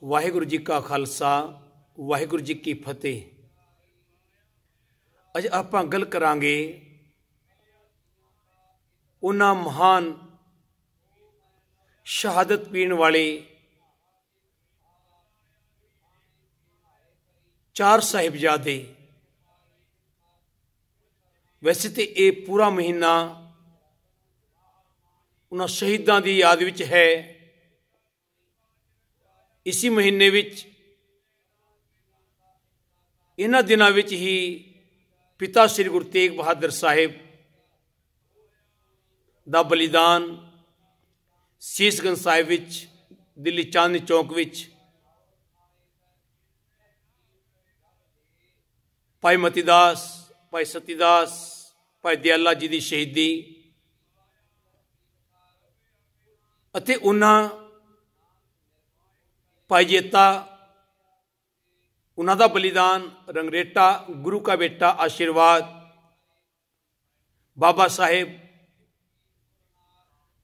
ਵਾਹਿਗੁਰੂ ਜੀ ਕਾ ਖਾਲਸਾ ਵਾਹਿਗੁਰੂ ਜੀ ਕੀ ਫਤਿਹ। ਅੱਜ ਆਪਾਂ ਗੱਲ ਕਰਾਂਗੇ ਉਹਨਾਂ ਮਹਾਨ ਸ਼ਹਾਦਤ ਪੀਣ ਵਾਲੇ ਚਾਰ ਸਾਹਿਬਜ਼ਾਦੇ। वैसे तो ये पूरा महीना उन्होंने शहीदों की याद विच है। इसी महीने विच इन्हां दिनां विच ही पिता श्री गुरु तेग बहादुर साहिब दा बलिदान शीशगंज साहिब विच दिल्ली चांदनी चौक विच भाई मतीदास, भाई सतीदास, भाई दयाला जी की शहीदी अते उन्हां भाई जेता उन्हां दा बलिदान रंगरेटा गुरु का बेटा आशीर्वाद बाबा साहेब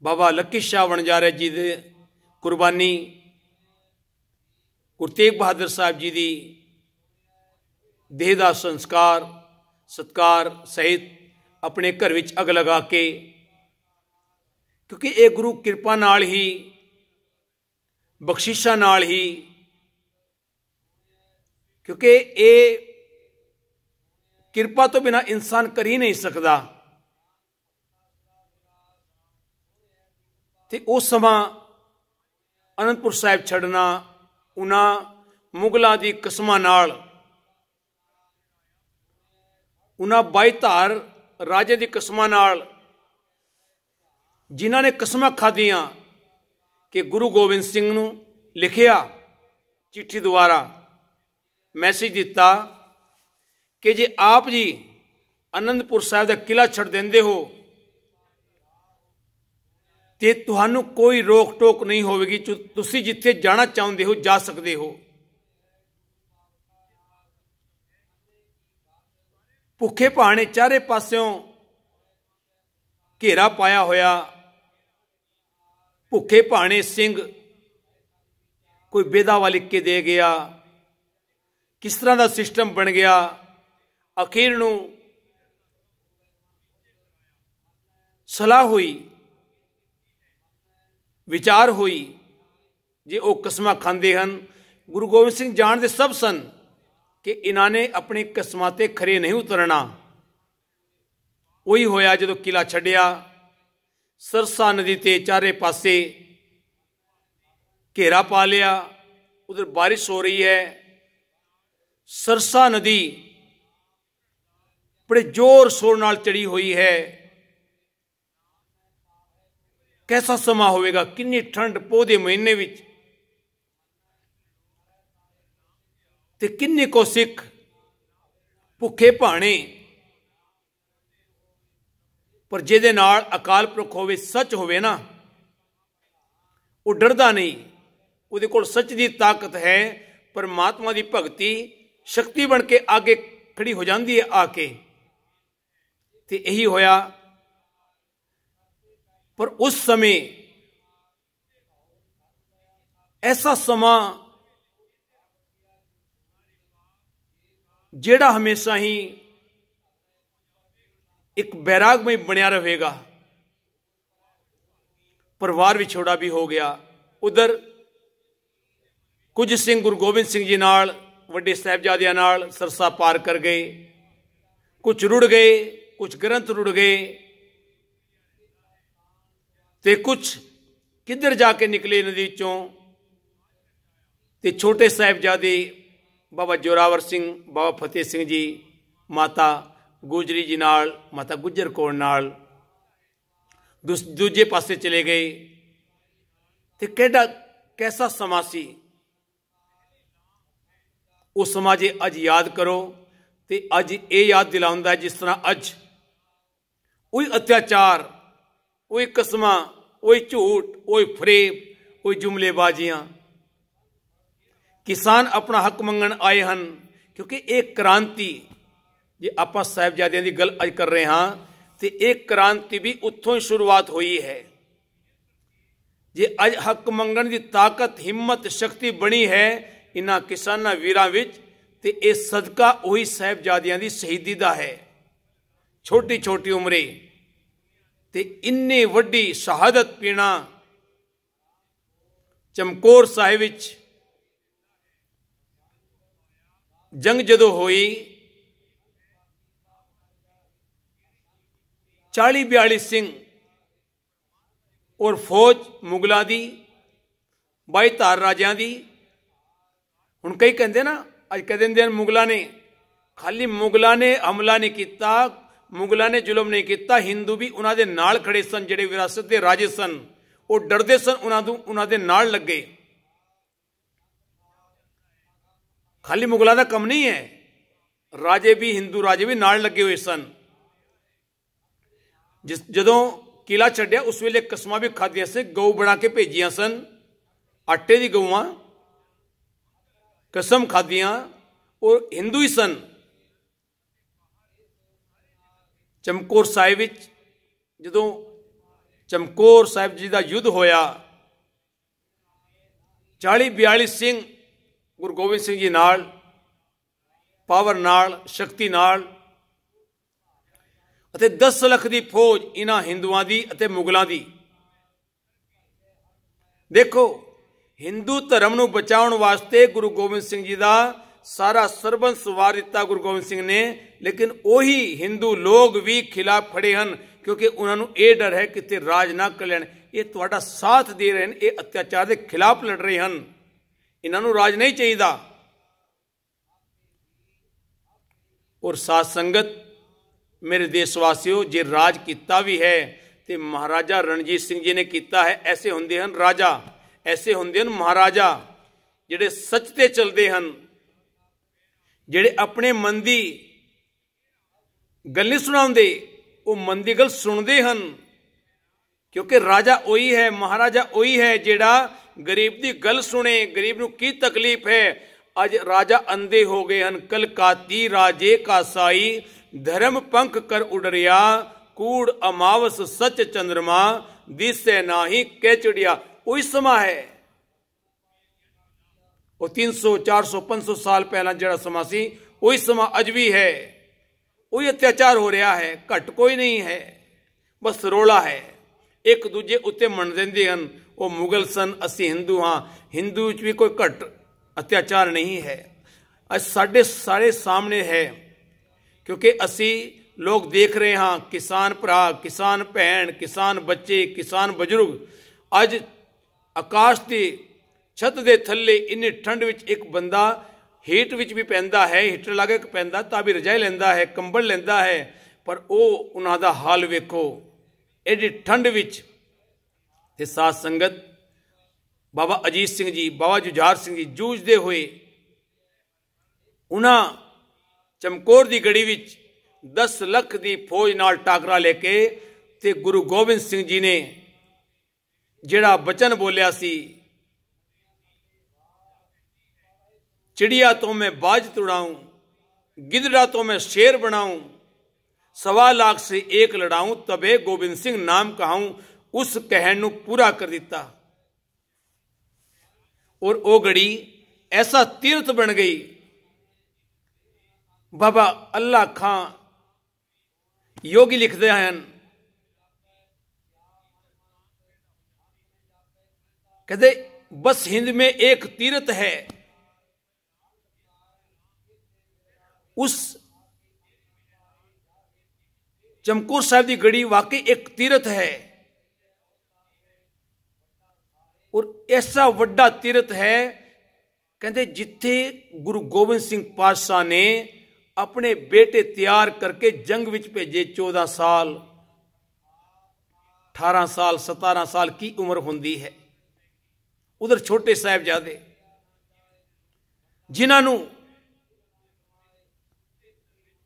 बाबा लकी शाह वणजारे जी दे कुर्बानी गुरु तेग बहादुर साहब जी की देह दा संस्कार सत्कार सहित अपने घर विच अग लगा के, क्योंकि ये गुरु कृपा नाल ही बख्शिशा नाल ही, क्योंकि ये कृपा तो बिना इंसान कर ही नहीं सकता। ते उस समा अनंदपुर साहिब छड़ना उन्हां मुगलों की कसमां नाल उन्हां 22 धार राजे की कसमां नाल जिन्हां ने कसमां खादियां कि गुरु गोबिंद सिंह नूं लिखिया चिट्ठी द्वारा मैसेज दिता कि जे आप जी आनंदपुर साहिब का किला छड़ देंदे हो ते तुहानूं कोई रोक टोक नहीं होवेगी, तुसीं जिथे जाना चाहुंदे हो जा सकते हो। भुखे भाने चारे पास्यों घेरा पाया होया, भुखे भाने सिंह कोई बेदावा लिख के दे गया, किस तरह का सिस्टम बन गया। अखीर नूं सलाह हुई, विचार हुई, जे वो कसमां खांदे हन। गुरु गोबिंद सिंह जानते सब सन कि इन्होंने अपनी कसमां ते खरे नहीं उतरना। वही होया जो किला छड्या, सरसा नदी ते चारे पासे घेरा पा लिया, उधर बारिश हो रही है। सरसा नदी बड़े जोर शोर नाल चढ़ी हुई है। कैसा समा होवेगा, कितनी ठंड पौधे महीने विच ते किन्ने को सिख भुखे भाने, पर जिहदे नाल अकाल पुरख होवे सच होवे ना, वो डरदा नहीं। उहदे कोल सच दी ताकत है, परमात्मा दी भगती शक्ति बन के आगे खड़ी हो जाती है आके। ते यही होया। पर उस समय ऐसा समा जेड़ा हमेशा ही एक बैराग में बनया रहेगा। परिवार विछोड़ा भी हो गया। उधर कुछ सिंह गुरु गोबिंद सिंह जी नाल वड्डे साहिबजादियां नाल सरसा पार कर गए, कुछ रुड़ गए, कुछ ग्रंथ रुड़ गए, ते कुछ किधर जाके निकले नदी चों। ते छोटे साहिबजादे बाबा जोरावर सिंह, बाबा फतेह सिंह जी, माता गुजरी जी नाल, माता गुजर कौर नाल दूजे पासे चले गए। ते केड़ा कैसा समा सी। उस समा जे अज याद करो ते अज ये याद दिलाउंदा है जिस तरह अज वही अत्याचार, वही कसमां, वही झूठ, वही फरेब, वही जुमलेबाजियां। किसान अपना हक मंगण आए हैं, क्योंकि एक क्रांति जे आपां साहिबजादियां दी गल अज कर रहे हाँ, तो एक क्रांति भी उत्थों ही शुरुआत हुई है। जे अज हक मंगण की ताकत हिम्मत शक्ति बनी है इन्हां किसानां वीरां विच ते इह सदका उही साहिबजादियां दी शहीदी दा है। छोटी छोटी उमरे ते इन्नी वड्डी शहादत पीना चमकौर साहिब विच जंग जदों होई 40-42 सिंह और फौज मुगलों की 22 धार राजियां की। हुण कई कहते ना अज कह देंदे मुगलों ने, खाली मुगलों ने हमला नहीं किया, मुगलों ने जुल्म नहीं किया, हिंदू भी उन्हां दे नाल खड़े सन। जिहड़े विरासत के राजे सन वो डरदे सन उन्हां दे नाल लगे। खाली मुगलों का कम नहीं है, राजे भी हिंदू राजे भी नाल लगे हुए सन। जदों किला छड्या उस वेले कसमां भी खादियां से, गऊ बना के भेजियां सन, आटे दी गऊआं, कसम खादियां और हिंदू ही सन। चमकौर साहिब विच जदों चमकौर साहिब जी का युद्ध होया 40-42 सिंह गुरु गोबिंद सिंह जी नाल, पावर नाल, शक्ति नाल, 10 लाख की फौज इन्हां हिंदुआं दी अते मुगलों की। देखो हिंदू धर्म नूं बचाउण वास्ते गुरु गोबिंद सिंह जी का सारा सरबंस वार दिता गुरु गोबिंद सिंह ने, लेकिन वही हिंदू लोग भी खिलाफ खड़े हैं क्योंकि उन्होंने ये डर है कि ते राज ना कर लैण। ये तुहाडा साथ दे रहे हैं, ये अत्याचार के खिलाफ लड़ रहे हैं, इन्हों राज नहीं चाहिए। और साथ संगत मेरे देशवासियों, जे राज किता भी है तो महाराजा रणजीत सिंह जी ने किया है। ऐसे होंदे हैं राजा, ऐसे होंदे हैं महाराजा जिहड़े सच ते चलते हैं, जिहड़े अपने मन की गल नहीं सुनाउंदे, वो मन की गल सुनते हैं। क्योंकि राजा वही है, महाराजा वही है जिहड़ा गरीब की गल सुने, गरीब नूं की तकलीफ है। अज राजा अंधे हो गए हैं, कल काती राजे का साई, धर्म पंख कर उडरिया, कूड़ अमावस सच चंद्रमा, दिसे नाही कै चिड़िया। वही समा है, वो 300 400 500 साल पहला जड़ा समा सी, वही समा अज भी है। वही अत्याचार हो रहा है, घट कोई नहीं है, बस रोला है। एक दूजे उत्ते मन देंदे हैं, वो मुगल सन, असी हिंदू हाँ, हिंदू भी कोई घट अत्याचार नहीं है। अज साडे सारे सामने है, क्योंकि असी लोग देख रहे हाँ, किसान भरा, किसान भैन, किसान बच्चे, किसान बजुर्ग अज आकाश की छत के थले इन्नी ठंड विच एक बंदा हीट विच भी पैंदा है, हीटर ला के पैंदा तां भी रजाई लैंदा है, कंबल लैंदा है, पर वो उन्हां दा हाल वेखो एडी ठंड विच। ते साथ संगत बाबा अजीत सिंह जी, बाबा जुझार सिंह जी जूझते हुए उन्हां चमकौर की गढ़ी विच 10 लाख की फौज नाल टाकरा लेके ते गुरु गोबिंद सिंह जी ने जिहड़ा बचन बोलिया सी, चिड़िया तो मैं बाज तुड़ाऊं, गिदड़ा तो मैं शेर बनाऊं, 1.25 लाख से एक लड़ाऊं, तबे गोबिंद सिंह नाम कहूं, उस कहन नूं पूरा कर दिता। और वो घड़ी ऐसा तीर्थ बन गई। बाबा अल्लाह खां योगी लिखते हैं, कहते बस हिंद में एक तीर्थ है, उस चमकौर साहिब की गढ़ी वाकई एक तीर्थ है। और ऐसा वड्डा तीर्थ है, कहते जिथे गुरु गोबिंद सिंह पातशाह ने अपने बेटे तैयार करके जंग विच भेजे, 14 साल 18 साल 17 साल की उम्र होंदी है। उधर छोटे साहिबजादे जिन्हों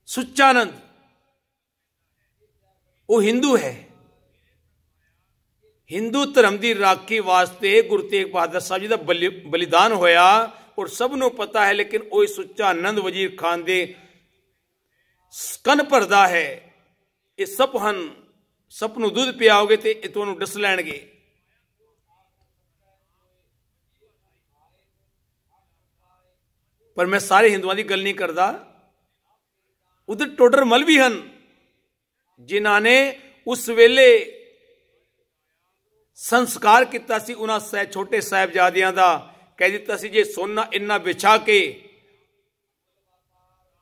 सुच्चानंद, वो हिंदू है, हिंदू धर्म की राखी वास्ते गुरु तेग बहादुर साहब जी का बलिदान होया और सबनों पता है। लेकिन वही सुच्चानंद वजीर खान दे कन भरदा है, ये सप हन, सप नूं दुध पियाओगे तो तुहानूं डस लैणगे। पर मैं सारे हिंदुओं की गल नहीं करता। उधर टोडर मल भी हैं जिन्हों ने उस वेले संस्कार किया सी, उन्होंने छोटे साहिबजादियां का कह दिता सी जे सोना इन्ना बिछा के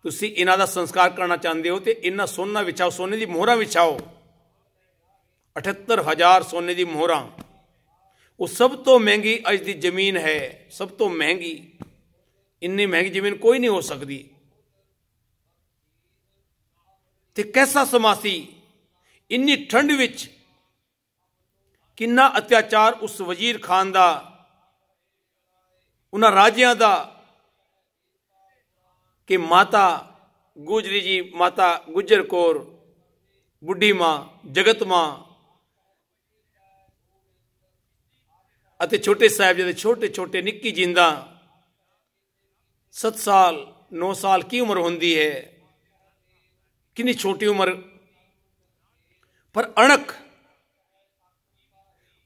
तुसी इन्हां दा संस्कार करना चाहते हो तो इन्ना सोना बिछाओ, सोने की मोहरा बिछाओ। 78,000 सोने की मोहरा, वो सब तो महंगी अज की जमीन है, सब तो महंगी। इन्नी महंगी जमीन कोई नहीं हो सकती। ते कैसा समा सी, इन्नी ठंड विच किन्ना अत्याचार उस वजीर खान का, उन्हां राजियां का, कि माता गुजरी जी, माता गुजर कौर, बुढ़ी मां, जगत मां अते छोटे साहिबजादे, छोटे छोटे निक्की जिंदा 7 साल 9 साल की उम्र होंदी है, कितनी छोटी उम्र। पर अणक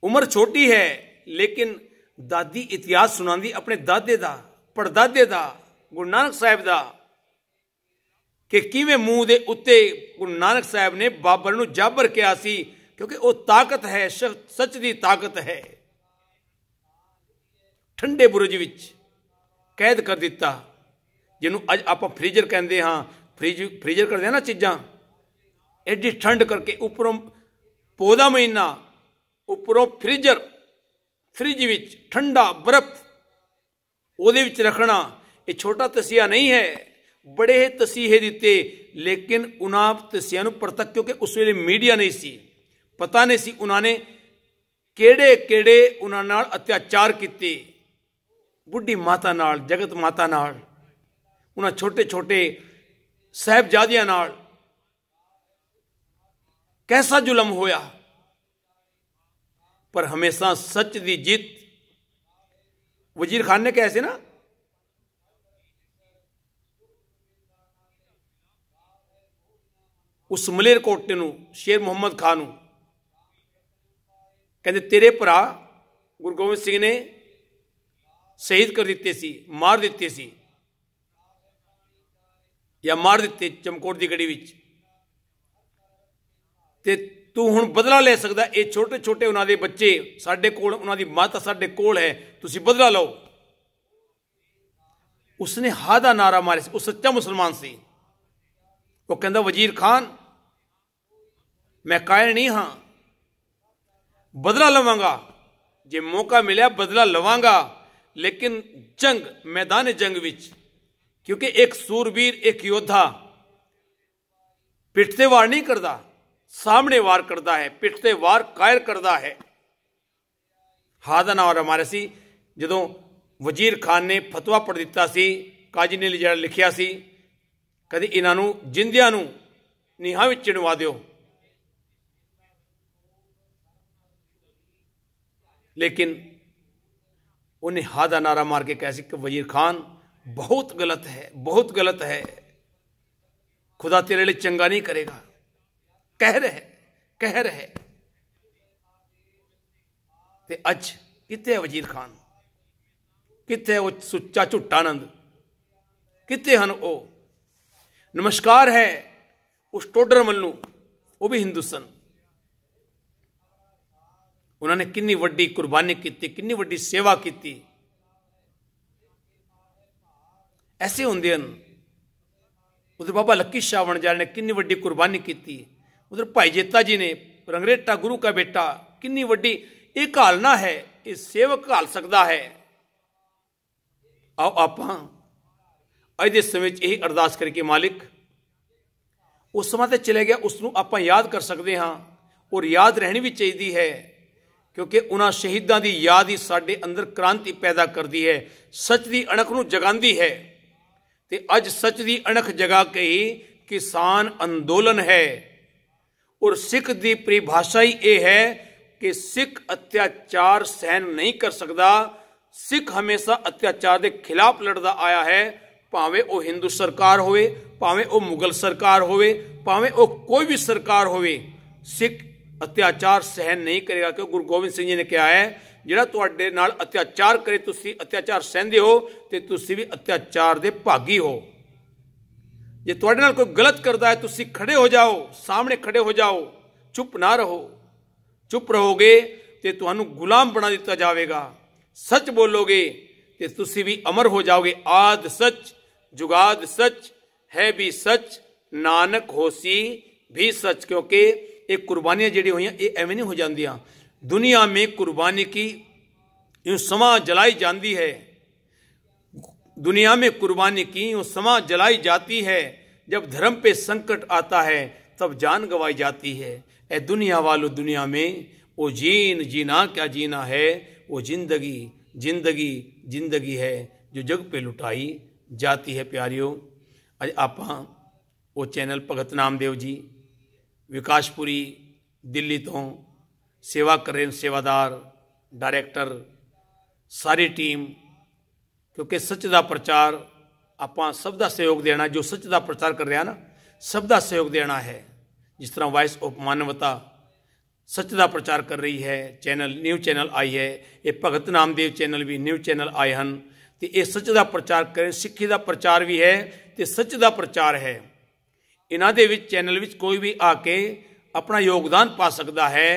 उम्र छोटी है, लेकिन दादी इतिहास सुनाती अपने दादे दा, परदादे दा, गुरु नानक साहब दा, कि किवें मूँह दे उत्ते गुरु नानक साहब ने बाबर नूं जाबर किया सी, क्योंकि वो ताकत है, सच दी ताकत है। ठंडे बुरज विच कैद कर दिता, जिन्हों अज आप फ्रीजर कहते हाँ, फ्रीजर करते हैं ना चीज़ां, एडी ठंड करके उपरों पौधा महीना, उपरों फ्रीजर, फ्रिज विच ठंडा बर्फ ਉਹਦੇ ਵਿੱਚ रखना। ये छोटा तसिया नहीं है, बड़े तसीहे दिते, लेकिन उन्हां तसिया परतक, क्योंकि उस वेले मीडिया नहीं सी, पता नहीं सी उन्होंने केड़े केड़े उन्हां नाल अत्याचार किते। बुढ़ी माता नाल, जगत माता नाल, उन्हां छोटे छोटे साहिबजादियां नाल कैसा जुलम होया। पर हमेशा सच दी जित। वजीर खान ने कैसे ना, उस मलेरकोटे नूं, शेर मुहम्मद खान नूं कहते तेरे भरा गुरु गोबिंद सिंह ने शहीद कर दिते सी, मार दिते सी, या मार दिते चमकोट की गड़ी विच, ते तू हुण बदला ले सकदा। ये छोटे छोटे उन्हां दे बच्चे साडे कोल, उन्हां दी माता साडे कोल है, तुसीं बदला लो। उसने हा दा नारा मारे, वो सच्चा मुसलमान सी। वो कहंदा वजीर खान मैं कायर नहीं हाँ, बदला लवांगा, जे मौका मिला बदला लवांगा, लेकिन जंग, मैदान जंग विच, क्योंकि एक सूरवीर, एक योद्धा पिट ते वार नहीं करता, सामने वार करता है, पिट ते वार कायर करता है। हादा नारा मारे सी। जदों वजीर खान ने फतवा पढ़ दिता सी, काजी ने लिजा लिखिया सी, कदी इन्हां नूं जिंदियां नूं नीहां विच चिणवा दिओ, लेकिन उन्हें हादा नारा मार के कैसे कि वजीर खान बहुत गलत है, बहुत गलत है, खुदा तेरे लिए चंगा नहीं करेगा। कह रहे ते अज कित्थे है वजीर खान, कित्थे है वो सुच्चा झुट्टानंद, कित्थे हन वो। नमस्कार है उस टोडर मल नूं, वो भी हिंदू सन। उन्होंने कितनी वड्डी कुर्बानी की, कितनी वड्डी सेवा की। ऐसे होंदे हन। उधर बाबा लक्की शाह वणजारे ने कितनी वड्डी कुर्बानी की। उधर भाई जेता जी ने, रंगरेटा गुरु का बेटा, कितनी वड्डी एक घालना है, ये सेवक घाल सकता है। आओ आप अज के समय यही अरदास करके मालिक उस समय तो चले गया, उसनों आप याद कर सकते हाँ, और याद रहनी भी चाहिए है, क्योंकि उन्हां शहीदां की याद ही साडे अंदर क्रांति पैदा करती है, सच की अणख नूं जगांदी है। ते अज सच की अणख जगा के ही किसान अंदोलन है। और सिख की परिभाषा ही यह है कि सिख अत्याचार सहन नहीं कर सकता। सिख हमेशा अत्याचार के खिलाफ लड़ता आया है, भावें वो हिंदू सरकार होवे, भावें वो मुगल सरकार होवे, भावें वो कोई भी सरकार होवे, सिख अत्याचार सहन नहीं करेगा। क्योंकि गुरु गोबिंद सिंह जी ने कहा है ਜਿਹੜਾ ਤੁਹਾਡੇ ਨਾਲ ਅਤਿਆਚਾਰ ਕਰੇ ਤੁਸੀਂ ਅਤਿਆਚਾਰ ਸਹਿੰਦੇ ਹੋ ਤੇ ਤੁਸੀਂ ਵੀ ਅਤਿਆਚਾਰ ਦੇ ਭਾਗੀ ਹੋ। ਜੇ ਤੁਹਾਡੇ ਨਾਲ ਕੋਈ ਗਲਤ ਕਰਦਾ ਹੈ ਤੁਸੀਂ ਖੜੇ ਹੋ ਜਾਓ, ਸਾਹਮਣੇ ਖੜੇ ਹੋ ਜਾਓ, ਚੁੱਪ ਨਾ ਰਹੋ। ਚੁੱਪ ਰਹੋਗੇ ਤੇ ਤੁਹਾਨੂੰ ਗੁਲਾਮ ਬਣਾ ਦਿੱਤਾ ਜਾਵੇਗਾ। ਸੱਚ ਬੋਲੋਗੇ ਤੇ ਤੁਸੀਂ ਵੀ ਅਮਰ ਹੋ ਜਾਓਗੇ। ਆਦ ਸੱਚ ਜੁਗਾਦ ਸੱਚ ਹੈ ਵੀ ਸੱਚ ਨਾਨਕ ਹੋਸੀ भी सच। क्योंकि ये कुर्बानियां जी हुई ये एवं नहीं हो जांदियां। दुनिया में कुर्बानी की यूं समा जलाई जाती है, दुनिया में कुर्बानी की यूं समा जलाई जाती है। जब धर्म पे संकट आता है तब जान गंवाई जाती है। ए दुनिया वालों दुनिया में वो जीना क्या जीना है, वो जिंदगी जिंदगी जिंदगी है जो जग पे लुटाई जाती है। प्यारियों अज आपां वो चैनल भगत नामदेव जी विकासपुरी दिल्ली तो सेवा कर रहे सेवादार डायरैक्टर सारी टीम। क्योंकि सच का प्रचार आपां सब का सहयोग देना, जो सच का प्रचार कर रहा ना सब का सहयोग देना है। जिस तरह वॉइस ऑफ मानवता सच का प्रचार कर रही है, चैनल न्यू चैनल आई है, ये भगत नामदेव चैनल भी न्यू चैनल आए हैं तो ये सच का प्रचार करें। सिੱਖੀ का प्रचार भी है तो सच का प्रचार है। इन्हां दे विच चैनल विच कोई भी आके अपना योगदान पा सकता है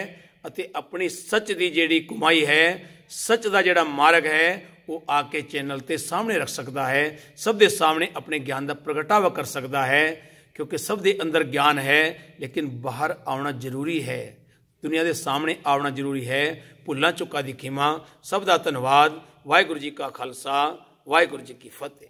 अते अपनी सच की जिहड़ी कमाई है, सच का जिहड़ा मार्ग है वो आके चैनल के सामने रख सकता है। सब के सामने अपने ज्ञान का प्रगटावा कर सकता है। क्योंकि सब के अंदर ज्ञान है लेकिन बाहर आना जरूरी है, दुनिया के सामने आना जरूरी है। भुल्लां चुक्कां दी खिमा। सब का धन्यवाद। वाहिगुरू जी का खालसा वाहिगुरू जी की फतेह।